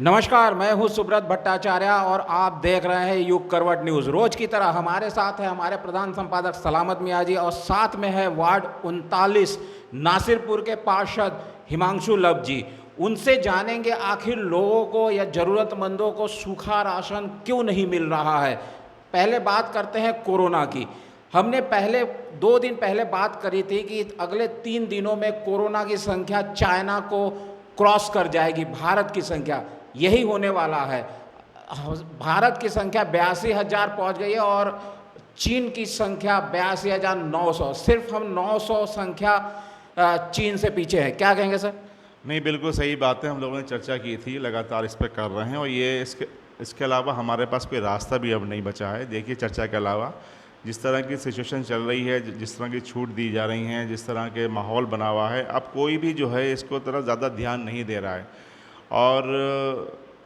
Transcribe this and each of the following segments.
नमस्कार, मैं हूं सुब्रत भट्टाचार्य और आप देख रहे हैं युग करवट न्यूज़। रोज की तरह हमारे साथ है हमारे प्रधान संपादक सलामत मियाँ जी और साथ में है वार्ड 39 नासिरपुर के पार्षद हिमांशु लब जी। उनसे जानेंगे आखिर लोगों को या ज़रूरतमंदों को सूखा राशन क्यों नहीं मिल रहा है। पहले बात करते हैं कोरोना की। हमने पहले 2 दिन पहले बात करी थी कि अगले 3 दिनों में कोरोना की संख्या चाइना को क्रॉस कर जाएगी, भारत की संख्या यही होने वाला है। भारत की संख्या 82,000 पहुँच गई है और चीन की संख्या 82,900। सिर्फ हम 900 संख्या चीन से पीछे है। क्या कहेंगे सर? नहीं, बिल्कुल सही बात है। हम लोगों ने चर्चा की थी, लगातार इस पर कर रहे हैं और ये इसके अलावा हमारे पास कोई रास्ता भी अब नहीं बचा है। देखिए, चर्चा के अलावा जिस तरह की सिचुएशन चल रही है, जिस तरह की छूट दी जा रही हैं, जिस तरह के माहौल बना हुआ है, अब कोई भी जो है इसको तरफ ज़्यादा ध्यान नहीं दे रहा है। और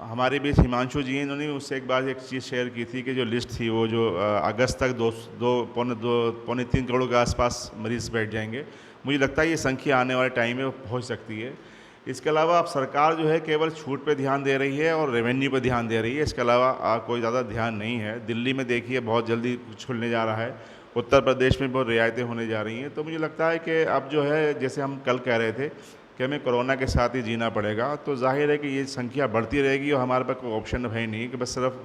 हमारे बीच हिमांशु जी हैं, इन्होंने मुझसे एक बार एक चीज़ शेयर की थी कि जो लिस्ट थी वो जो अगस्त तक पौने 3 करोड़ के आसपास मरीज़ बैठ जाएंगे। मुझे लगता है ये संख्या आने वाले टाइम में पहुंच सकती है। इसके अलावा अब सरकार जो है केवल छूट पे ध्यान दे रही है और रेवेन्यू पे ध्यान दे रही है। इसके अलावा कोई ज़्यादा ध्यान नहीं है। दिल्ली में देखिए बहुत जल्दी खुलने जा रहा है, उत्तर प्रदेश में बहुत रियायतें होने जा रही हैं। तो मुझे लगता है कि अब जो है, जैसे हम कल कह रहे थे कि हमें कोरोना के साथ ही जीना पड़ेगा, तो जाहिर है कि ये संख्या बढ़ती रहेगी और हमारे पास कोई ऑप्शन है नहीं कि बस सिर्फ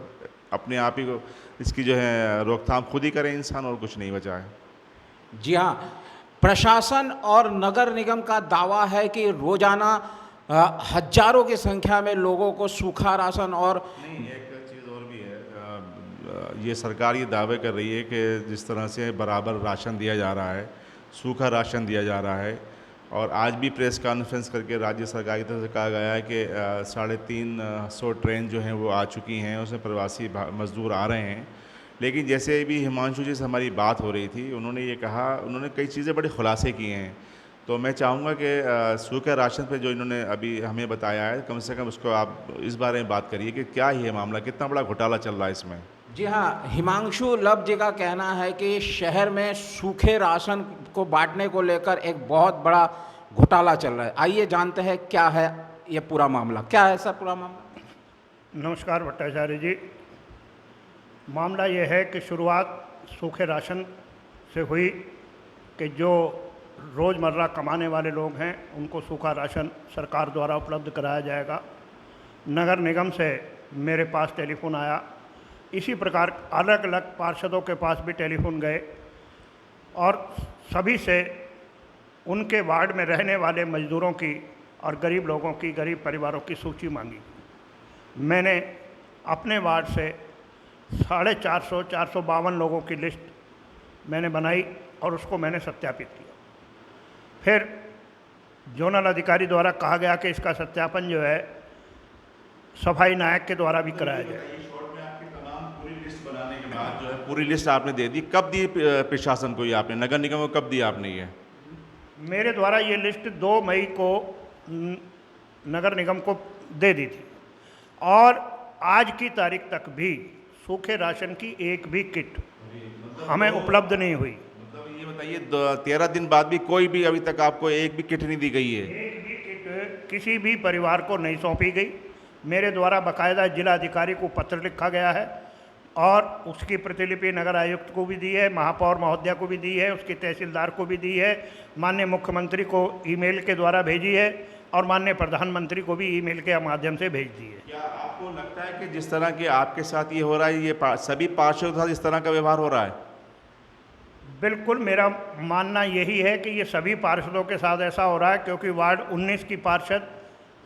अपने आप ही को इसकी जो है रोकथाम खुद ही करें इंसान, और कुछ नहीं बचा है। जी हाँ, प्रशासन और नगर निगम का दावा है कि रोजाना हजारों की संख्या में लोगों को सूखा राशन और नहीं, एक चीज़ और भी है। ये सरकार ये दावे कर रही है कि जिस तरह से बराबर राशन दिया जा रहा है, सूखा राशन दिया जा रहा है, और आज भी प्रेस कॉन्फ्रेंस करके राज्य सरकार की तरफ से कहा गया है कि 350 ट्रेन जो हैं वो आ चुकी हैं, उसमें प्रवासी मजदूर आ रहे हैं। लेकिन जैसे भी हिमांशु जी से हमारी बात हो रही थी, उन्होंने ये कहा, उन्होंने कई चीज़ें बड़े खुलासे किए हैं। तो मैं चाहूँगा कि सूखे राशन पे जो इन्होंने अभी हमें बताया है, कम से कम उसको आप इस बारे में बात करिए कि क्या ये मामला, कितना बड़ा घोटाला चल रहा है इसमें। जी हाँ, हिमांशु लब जी का कहना है कि शहर में सूखे राशन को बांटने को लेकर एक बहुत बड़ा घोटाला चल रहा है। आइए जानते हैं क्या है ये पूरा मामला। क्या है सर पूरा मामला? नमस्कार भट्टाचार्य जी। मामला ये है कि शुरुआत सूखे राशन से हुई कि जो रोज़मर्रा कमाने वाले लोग हैं उनको सूखा राशन सरकार द्वारा उपलब्ध कराया जाएगा। नगर निगम से मेरे पास टेलीफोन आया, इसी प्रकार अलग अलग पार्षदों के पास भी टेलीफोन गए और सभी से उनके वार्ड में रहने वाले मज़दूरों की और गरीब लोगों की, गरीब परिवारों की सूची मांगी। मैंने अपने वार्ड से 452 लोगों की लिस्ट मैंने बनाई और उसको मैंने सत्यापित किया। फिर जोनल अधिकारी द्वारा कहा गया कि इसका सत्यापन जो है सफाई नायक के द्वारा भी कराया जाए। पूरी लिस्ट बनाने के बाद जो है पूरी लिस्ट आपने दे दी, कब दी प्रशासन को ये आपने, नगर निगम को कब दी आपने ये? मेरे द्वारा ये लिस्ट 2 मई को नगर निगम को दे दी थी और आज की तारीख तक भी सूखे राशन की एक भी किट हमें उपलब्ध नहीं हुई। मतलब ये बताइए, 13 दिन बाद भी कोई भी अभी तक आपको एक भी किट नहीं दी गई है? एक भी किट किसी भी परिवार को नहीं सौंपी गई। मेरे द्वारा बाकायदा जिला अधिकारी को पत्र लिखा गया है और उसकी प्रतिलिपि नगर आयुक्त को भी दी है, महापौर महोदया को भी दी है, उसकी तहसीलदार को भी दी है, माननीय मुख्यमंत्री को ईमेल के द्वारा भेजी है और माननीय प्रधानमंत्री को भी ईमेल के माध्यम से भेज दी है। क्या आपको लगता है कि जिस तरह के आपके साथ ये हो रहा है, ये सभी पार्षदों के साथ इस तरह का व्यवहार हो रहा है? बिल्कुल, मेरा मानना यही है कि ये सभी पार्षदों के साथ ऐसा हो रहा है, क्योंकि वार्ड 19 की पार्षद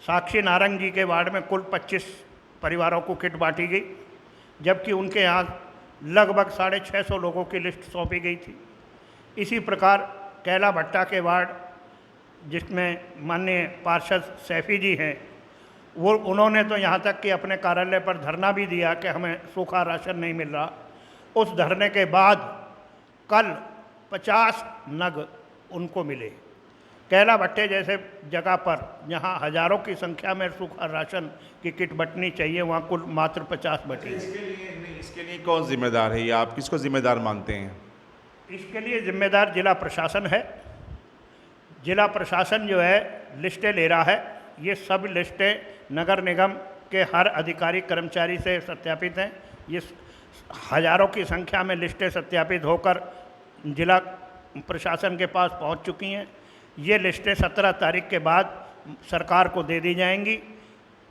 साक्षी नारंग जी के वार्ड में कुल 25 परिवारों को किट बांटी गई, जबकि उनके यहाँ लगभग 650 लोगों की लिस्ट सौंपी गई थी। इसी प्रकार कैला भट्टा के वार्ड, जिसमें माननीय पार्षद सैफी जी हैं, उन्होंने तो यहाँ तक कि अपने कार्यालय पर धरना भी दिया कि हमें सूखा राशन नहीं मिल रहा। उस धरने के बाद कल 50 नग उनको मिले। कैला भट्टे जैसे जगह पर जहाँ हजारों की संख्या में सूखा राशन की किट बंटनी चाहिए, वहाँ कुल मात्र 50 बटी। इसके लिए कौन जिम्मेदार है, या आप किसको जिम्मेदार मानते हैं? इसके लिए जिम्मेदार जिला प्रशासन है। जिला प्रशासन जो है लिस्टें ले रहा है। ये सब लिस्टें नगर निगम के हर अधिकारी कर्मचारी से सत्यापित हैं। ये हजारों की संख्या में लिस्टें सत्यापित होकर जिला प्रशासन के पास पहुंच चुकी हैं। ये लिस्टें 17 तारीख के बाद सरकार को दे दी जाएंगी।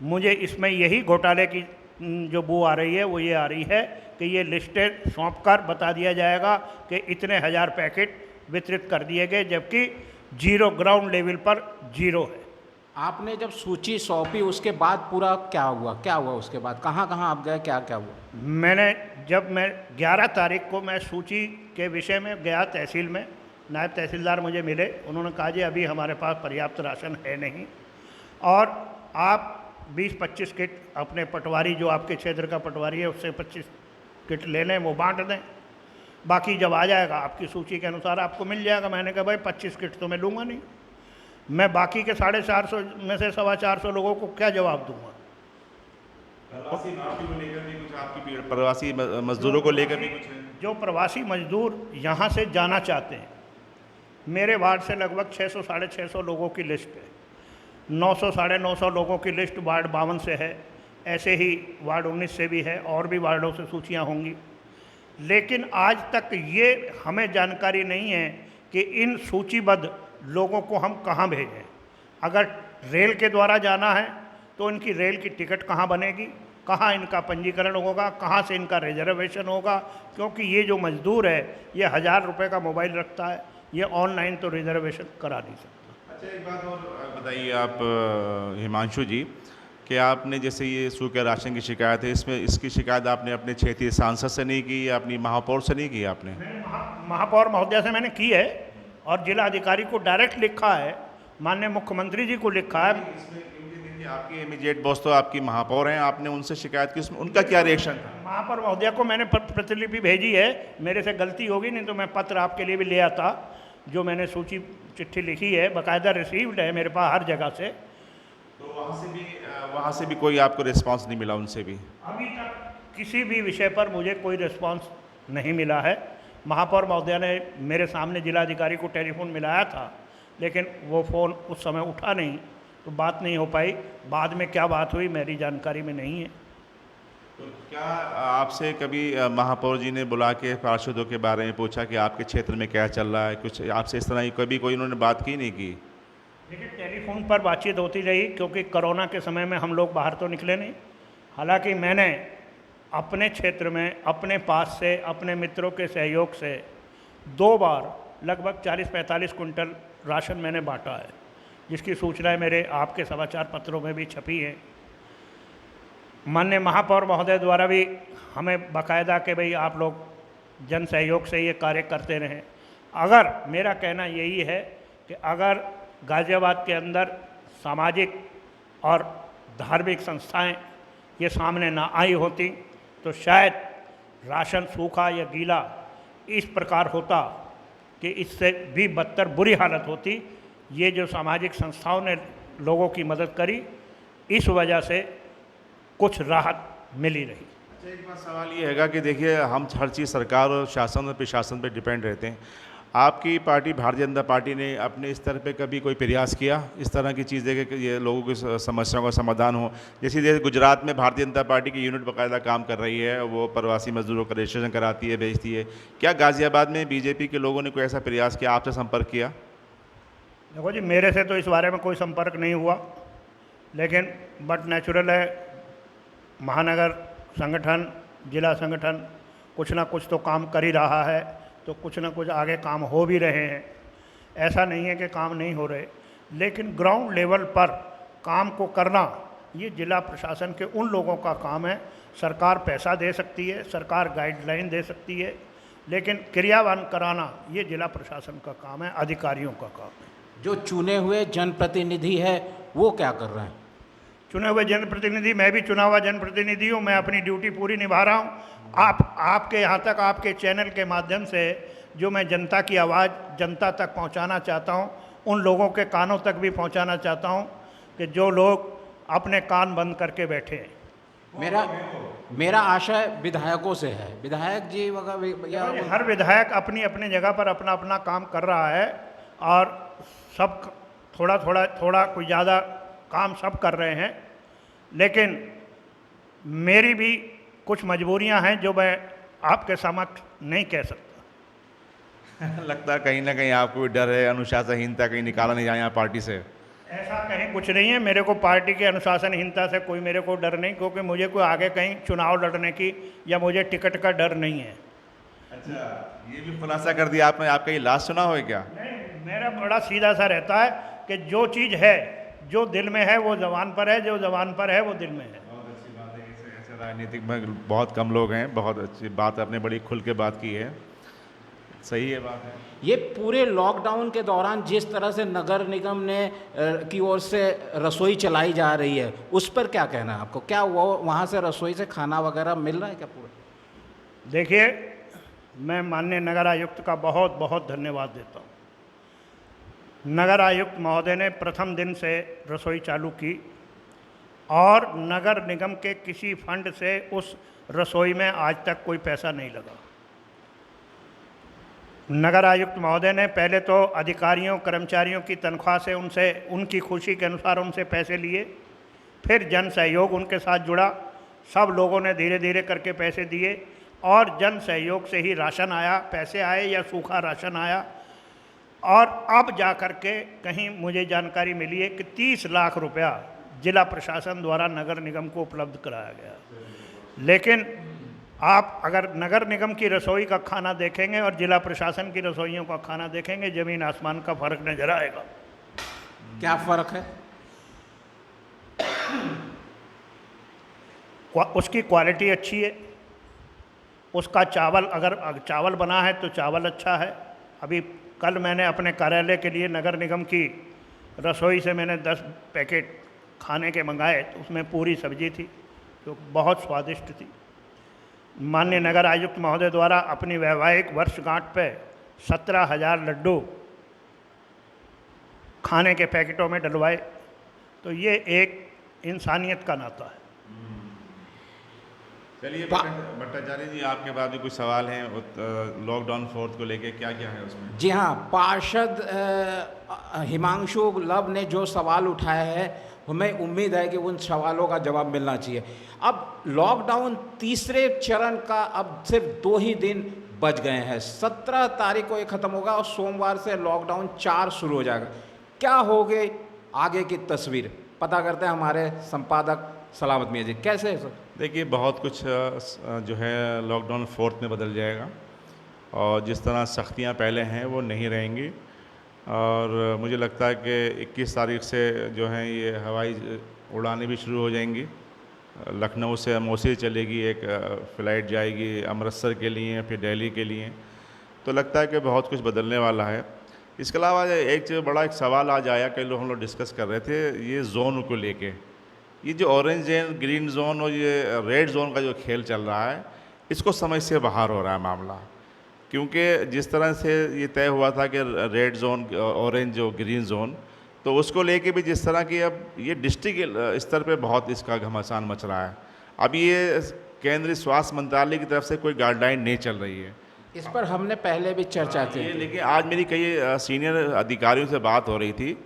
मुझे इसमें यही घोटाले की जो बू आ रही है वो ये आ रही है कि ये लिस्टें सौंपकर बता दिया जाएगा कि इतने हज़ार पैकेट वितरित कर दिए गए, जबकि जीरो, ग्राउंड लेवल पर जीरो है। आपने जब सूची सौंपी उसके बाद पूरा क्या हुआ उसके बाद? कहाँ कहाँ आप गए, क्या क्या हुआ? जब मैं 11 तारीख को मैं सूची के विषय में गया तहसील में, नायब तहसीलदार मुझे मिले। उन्होंने कहा जी अभी हमारे पास पर्याप्त राशन है नहीं, और आप 20-25 किट अपने पटवारी, जो आपके क्षेत्र का पटवारी है, उससे 25 किट ले लें, वो बांट दें, बाकी जब आ जाएगा आपकी सूची के अनुसार आपको मिल जाएगा। मैंने कहा भाई 25 किट तो मैं लूँगा नहीं, मैं बाकी के 450 में से 425 लोगों को क्या जवाब दूंगा? प्रवासी मजदूरों को लेकर भी कुछ है? जो प्रवासी मजदूर यहाँ से जाना चाहते हैं, मेरे वार्ड से लगभग 600-650 लोगों की लिस्ट है। 900-950 लोगों की लिस्ट वार्ड 52 से है, ऐसे ही वार्ड 19 से भी है, और भी वार्डों से सूचियाँ होंगी। लेकिन आज तक ये हमें जानकारी नहीं है कि इन सूचीबद्ध लोगों को हम कहाँ भेजें। अगर रेल के द्वारा जाना है तो इनकी रेल की टिकट कहाँ बनेगी, कहाँ इनका पंजीकरण होगा, कहाँ से इनका रिजर्वेशन होगा? क्योंकि ये जो मजदूर है ये 1000 रुपये का मोबाइल रखता है, ये ऑनलाइन तो रिजर्वेशन करा नहीं सकता। अच्छा, एक बात और बताइए आप हिमांशु जी, कि आपने जैसे ये सूखे राशन की शिकायत है, इसमें इसकी शिकायत आपने अपने क्षेत्रीय सांसद से नहीं की या अपनी महापौर से नहीं की? आपने महापौर महोदया से मैंने की है, और जिला अधिकारी को डायरेक्ट लिखा है, माननीय मुख्यमंत्री जी को लिखा है। आपकी इमीडिएट बॉस तो आपकी महापौर हैं, आपने उनसे शिकायत की, उसमें उनका क्या रिएक्शन था? महापौर महोदया को मैंने प्रतिलिपि भेजी है। मेरे से गलती होगी, नहीं तो मैं पत्र आपके लिए भी ले आता। जो मैंने सूची चिट्ठी लिखी है बाकायदा रिसीव्ड है मेरे पास हर जगह से। तो वहाँ से भी कोई आपको रिस्पांस नहीं मिला? उनसे भी अभी तक किसी भी विषय पर मुझे कोई रिस्पांस नहीं मिला है। महापौर महोदया ने मेरे सामने जिलाधिकारी को टेलीफोन मिलाया था, लेकिन वो फ़ोन उस समय उठा नहीं, तो बात नहीं हो पाई। बाद में क्या बात हुई मेरी जानकारी में नहीं है। तो क्या आपसे कभी महापौर जी ने बुला के पार्षदों के बारे में पूछा कि आपके क्षेत्र में क्या चल रहा है, कुछ आपसे इस तरह की कभी कोई उन्होंने बात की नहीं की? देखिए, टेलीफोन पर बातचीत होती रही, क्योंकि कोरोना के समय में हम लोग बाहर तो निकले नहीं। हालांकि मैंने अपने क्षेत्र में अपने पास से अपने मित्रों के सहयोग से 2 बार लगभग 40-45 कुंटल राशन मैंने बांटा है, जिसकी सूचनाएं मेरे आपके समाचार पत्रों में भी छपी हैं। माननीय महापौर महोदय द्वारा भी हमें बाकायदा कि भाई आप लोग जन सहयोग से ये कार्य करते रहें। अगर मेरा कहना यही है कि अगर गाज़ियाबाद के अंदर सामाजिक और धार्मिक संस्थाएं ये सामने ना आई होती तो शायद राशन सूखा या गीला इस प्रकार होता कि इससे भी बदतर बुरी हालत होती। ये जो सामाजिक संस्थाओं ने लोगों की मदद करी, इस वजह से कुछ राहत मिली रही। अच्छा, एक बात सवाल ये हैगा कि देखिए हम हर चीज़ सरकार और शासन और प्रशासन पर डिपेंड रहते हैं। आपकी पार्टी भारतीय जनता पार्टी ने अपने स्तर पे कभी कोई प्रयास किया इस तरह की चीज़ें कि ये लोगों की समस्याओं का समाधान हो? जैसे गुजरात में भारतीय जनता पार्टी की यूनिट बाकायदा काम कर रही है, वो प्रवासी मजदूरों का रजिस्ट्रेशन कराती है, भेजती है। क्या गाज़ियाबाद में बीजेपी के लोगों ने कोई ऐसा प्रयास किया, आपसे संपर्क किया? देखो जी, मेरे से तो इस बारे में कोई संपर्क नहीं हुआ, लेकिन बट नेचुरल है, महानगर संगठन, जिला संगठन कुछ ना कुछ तो काम कर ही रहा है, तो कुछ ना कुछ आगे काम हो भी रहे हैं। ऐसा नहीं है कि काम नहीं हो रहे, लेकिन ग्राउंड लेवल पर काम को करना ये जिला प्रशासन के उन लोगों का काम है। सरकार पैसा दे सकती है, सरकार गाइडलाइन दे सकती है, लेकिन क्रियान्वयन कराना ये जिला प्रशासन का काम है, अधिकारियों का काम है। जो चुने हुए जनप्रतिनिधि है वो क्या कर रहे हैं? चुने हुए जनप्रतिनिधि, मैं भी चुना हुआ जनप्रतिनिधि हूँ, मैं अपनी ड्यूटी पूरी निभा रहा हूँ। आपके यहाँ तक, आपके चैनल के माध्यम से जो मैं जनता की आवाज़ जनता तक पहुँचाना चाहता हूँ, उन लोगों के कानों तक भी पहुँचाना चाहता हूँ कि जो लोग अपने कान बंद करके बैठे हैं। मेरा आशय विधायकों से है, विधायक जी वगैरह। हर विधायक अपनी अपनी जगह पर अपना अपना काम कर रहा है, और सब थोड़ा कोई ज़्यादा काम सब कर रहे हैं, लेकिन मेरी भी कुछ मजबूरियां हैं जो मैं आपके समक्ष नहीं कह सकता। लगता है कहीं ना कहीं आपको भी डर है अनुशासनहीनता कहीं निकाला नहीं जाए यहाँ पार्टी से। ऐसा कहीं कुछ नहीं है, मेरे को पार्टी के अनुशासनहीनता से कोई मेरे को डर नहीं, क्योंकि मुझे कोई आगे कहीं चुनाव लड़ने की या मुझे टिकट का डर नहीं है। अच्छा, ये भी खुलासा कर दिया आपने। आपका ये लास्ट चुनाव है क्या? नहीं, मेरा बड़ा सीधा सा रहता है कि जो चीज़ है, जो दिल में है वो ज़बान पर है, जो ज़बान पर है वो दिल में है। बहुत अच्छी बात है। ऐसे राजनीतिक में बहुत कम लोग हैं। बहुत अच्छी बात आपने बड़ी खुल के बात की है। सही है बात है। ये पूरे लॉकडाउन के दौरान जिस तरह से नगर निगम ने की ओर से रसोई चलाई जा रही है, उस पर क्या कहना है आपको? क्या वो वहाँ से रसोई से खाना वगैरह मिल रहा है क्या पूरा? देखिए, मैं माननीय नगर आयुक्त का बहुत बहुत धन्यवाद देता हूँ। नगर आयुक्त महोदय ने प्रथम दिन से रसोई चालू की और नगर निगम के किसी फंड से उस रसोई में आज तक कोई पैसा नहीं लगा। नगर आयुक्त महोदय ने पहले तो अधिकारियों कर्मचारियों की तनख्वाह से उनसे उनकी खुशी के अनुसार उनसे पैसे लिए, फिर जन सहयोग उनके साथ जुड़ा, सब लोगों ने धीरे धीरे करके पैसे दिए और जन सहयोग से ही राशन आया, पैसे आए या सूखा राशन आया। और अब जा कर के कहीं मुझे जानकारी मिली है कि 30 लाख रुपया जिला प्रशासन द्वारा नगर निगम को उपलब्ध कराया गया। लेकिन आप अगर नगर निगम की रसोई का खाना देखेंगे और जिला प्रशासन की रसोइयों का खाना देखेंगे, ज़मीन आसमान का फ़र्क नजर आएगा। क्या फ़र्क है? उसकी क्वालिटी अच्छी है, उसका चावल, अगर चावल बना है तो चावल अच्छा है। अभी कल मैंने अपने कार्यालय के लिए नगर निगम की रसोई से मैंने 10 पैकेट खाने के मंगाए, तो उसमें पूरी सब्जी थी जो बहुत स्वादिष्ट थी। माननीय नगर आयुक्त महोदय द्वारा अपनी वैवाहिक वर्षगांठ पे 17,000 लड्डू खाने के पैकेटों में डलवाए, तो ये एक इंसानियत का नाता है। चलिए भट्टाचार्य जी, आपके बाद भी कुछ सवाल हैं लॉकडाउन फोर्थ को लेके, क्या क्या है उसमें? जी हाँ, पार्षद हिमांशु लव ने जो सवाल उठाया है, हमें उम्मीद है कि उन सवालों का जवाब मिलना चाहिए। अब लॉकडाउन तीसरे चरण का अब सिर्फ 2 ही दिन बच गए हैं। 17 तारीख को ये ख़त्म होगा और सोमवार से लॉकडाउन 4 शुरू हो जाएगा। क्या होगी आगे की तस्वीर, पता करते हैं हमारे संपादक सलामत मियाँ जी। कैसे है सर? देखिए, बहुत कुछ जो है लॉकडाउन फोर्थ में बदल जाएगा और जिस तरह सख्तियां पहले हैं वो नहीं रहेंगी। और मुझे लगता है कि 21 तारीख से जो है ये हवाई उड़ानें भी शुरू हो जाएंगी। लखनऊ से मौसी चलेगी, एक फ़्लाइट जाएगी अमृतसर के लिए, फिर दिल्ली के लिए। तो लगता है कि बहुत कुछ बदलने वाला है। इसके अलावा एक बड़ा एक सवाल आज आया, कई लोग हम लोग डिस्कस कर रहे थे ये जोन को लेके। ये जो ऑरेंज एंड ग्रीन जोन और ये रेड जोन का जो खेल चल रहा है, इसको समझ से बाहर हो रहा है मामला। क्योंकि जिस तरह से ये तय हुआ था कि रेड जोन, ऑरेंज और ग्रीन जोन, तो उसको लेके भी जिस तरह की अब ये डिस्ट्रिक्ट स्तर पे बहुत इसका घमासान मच रहा है। अब ये केंद्रीय स्वास्थ्य मंत्रालय की तरफ से कोई गाइडलाइन नहीं चल रही है। इस पर हमने पहले भी चर्चा की। लेकिन आज मेरी कई सीनियर अधिकारियों से बात हो रही थी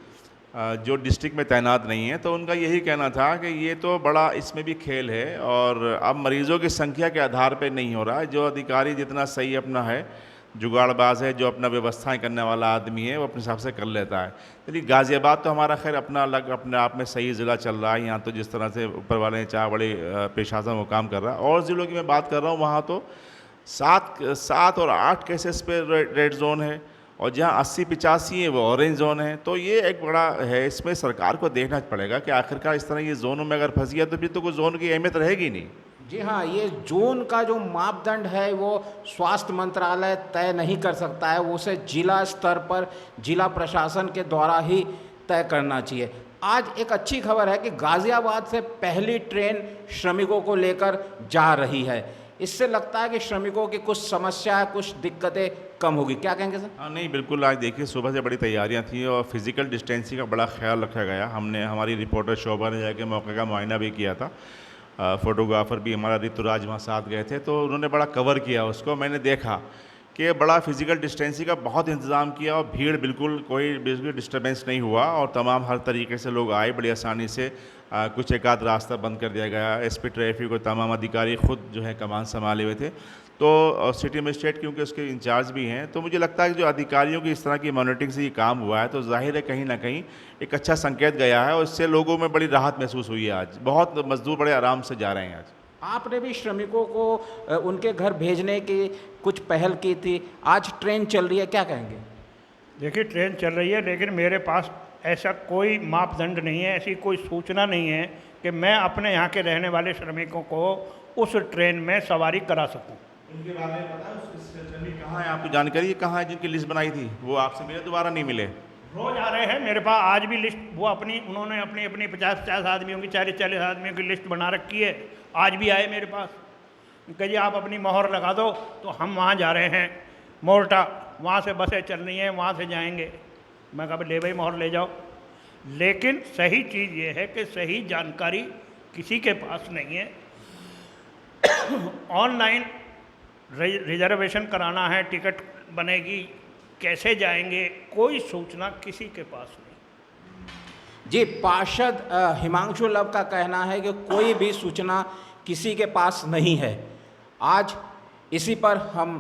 जो डिस्ट्रिक्ट में तैनात नहीं है, तो उनका यही कहना था कि ये तो बड़ा इसमें भी खेल है और अब मरीज़ों की संख्या के आधार पे नहीं हो रहा है। जो अधिकारी जितना सही अपना है, जुगाड़बाज है, जो अपना व्यवस्थाएं करने वाला आदमी है, वो अपने हिसाब से कर लेता है। चलिए, गाज़ियाबाद तो हमारा खैर अपना अलग अपने आप में सही ज़िला चल रहा है। यहाँ तो जिस तरह से ऊपर वाले ने चाह बड़े प्रशासन वो काम कर रहा है। और ज़िलों की मैं बात कर रहा हूँ, वहाँ तो 7 और 8 केसेस पे रेड जोन है और जहाँ 80-85 है वो ऑरेंज जोन है। तो ये एक बड़ा है, इसमें सरकार को देखना पड़ेगा कि आखिरकार इस तरह ये जोनों में अगर फंस गया तो फिर तो कोई जोन की अहमियत रहेगी नहीं। जी हाँ, ये जोन का जो मापदंड है वो स्वास्थ्य मंत्रालय तय नहीं कर सकता है, उसे जिला स्तर पर जिला प्रशासन के द्वारा ही तय करना चाहिए। आज एक अच्छी खबर है कि गाज़ियाबाद से पहली ट्रेन श्रमिकों को लेकर जा रही है। इससे लगता है कि श्रमिकों की कुछ समस्या है, कुछ दिक्कतें कम होगी। क्या कहेंगे सर? हाँ, नहीं बिल्कुल। आज देखिए, सुबह से बड़ी तैयारियां थी और फिज़िकल डिस्टेंसिंग का बड़ा ख्याल रखा गया। हमने, हमारी रिपोर्टर शोभा ने जाके मौके का मुआयना भी किया था। फोटोग्राफर भी हमारा ऋतुराज वहाँ साथ गए थे, तो उन्होंने बड़ा कवर किया उसको। मैंने देखा कि बड़ा फिजिकल डिस्टेंसिंग का बहुत इंतज़ाम किया और भीड़ बिल्कुल डिस्टर्बेंस नहीं हुआ और तमाम हर तरीके से लोग आए बड़ी आसानी से। कुछ एक आध रास्ता बंद कर दिया गया, एसपी ट्रैफिक और तमाम अधिकारी खुद जो है कमान संभाले हुए थे। तो सिटी मजिस्ट्रेट क्योंकि उसके इंचार्ज भी हैं, तो मुझे लगता है कि जो अधिकारियों की इस तरह की मॉनिटरिंग से ये काम हुआ है तो जाहिर है कहीं ना कहीं एक अच्छा संकेत गया है और इससे लोगों में बड़ी राहत महसूस हुई है। आज बहुत मजदूर बड़े आराम से जा रहे हैं। आज आपने भी श्रमिकों को उनके घर भेजने की कुछ पहल की थी, आज ट्रेन चल रही है, क्या कहेंगे? देखिए, ट्रेन चल रही है लेकिन मेरे पास ऐसा कोई मापदंड नहीं है, ऐसी कोई सूचना नहीं है कि मैं अपने यहाँ के रहने वाले श्रमिकों को उस ट्रेन में सवारी करा सकूँ। उनके बारे में पता है उस श्रमिक कहाँ है? आपको जानकारी कहाँ है जिनकी लिस्ट बनाई थी? वो आपसे मिले, दोबारा नहीं मिले? रोज आ रहे हैं मेरे पास। आज भी लिस्ट वो उन्होंने अपनी 50 आदमियों की 40 आदमियों की लिस्ट बना रखी है। आज भी आए मेरे पास, कहिए आप अपनी मोहर लगा दो तो हम वहाँ जा रहे हैं मोरटा, वहाँ से बसें चल रही हैं, वहाँ से जाएंगे। मैं कहा ले भाई मोहर ले जाओ, लेकिन सही चीज़ ये है कि सही जानकारी किसी के पास नहीं है। ऑनलाइन रिजर्वेशन कराना है, टिकट बनेगी, कैसे जाएंगे, कोई सूचना किसी के पास नहीं। जी, पार्षद हिमांशु लव का कहना है कि कोई भी सूचना किसी के पास नहीं है। आज इसी पर हम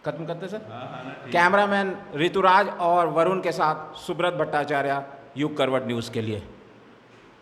खत्म करते सर। कैमरामैन ऋतुराज और वरुण के साथ सुब्रत भट्टाचार्य, युग करवट न्यूज़ के लिए।